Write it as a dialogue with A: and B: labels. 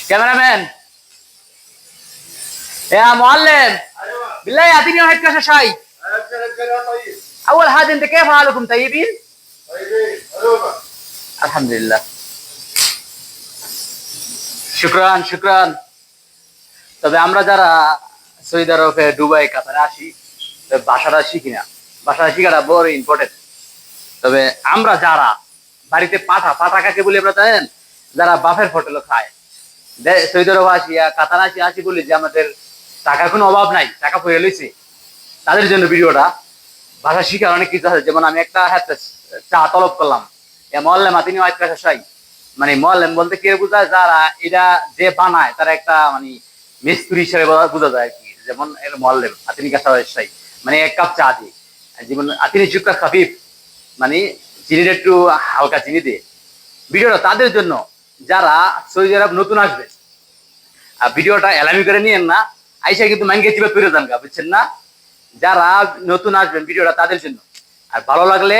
A: كاميرا يا معلم، بالله يعطيني واحد كاسة شاي. أول حاجة أنت كيف حالكم؟ طيبين؟ الحمد لله. শুকরান শুকরান। তবে আমরা যারা সৌদি আরবে, দুবাই, কাতারে আসি, ভাষাটা শিখি না। ভাষাটা শিখাটা বড় ইম্পর্টেন্ট। তবে আমরা যারা বাড়িতে পাঠা পাঠা কাকে বলি আমরা জানেন? যারা বাফের হোটেলে খায়, সৌদি আরব আসি, কাতার আসি আসি বলি যে আমাদের টাকার কোনো অভাব নাই, টাকা পড়ে লইছে, তাদের জন্য ভিডিওটা। ভাষা শিখার অনেক কিছু আছে। যেমন আমি একটা হাতে চা তলব করলাম, মহল্লে মাতিনি হোয়াইট কাশা শাই। মানে মহল্লেম বলতে কে বোঝায়? যারা এটা যে বানায় তারা একটা মানে মিস্ত্রি হিসেবে বোঝা যায় আর কি। যেমন মহল্লেম আতিনি কাশা শাই মানে এক কাপ চা দিই। যেমন আতিনি চুক্কা খাফিফ মানে চিনিটা একটু হালকা চিনি দিয়ে। ভিডিওটা তাদের জন্য যারা সৌদি আরব নতুন আসবে। আর ভিডিওটা এলামি করে নিয়েন না, আইসা কিন্তু ম্যাঙ্গে চিপে তুলে যান গা, বুঝছেন না? যারা নতুন আসবেন ভিডিওটা তাদের জন্য। আর ভালো লাগলে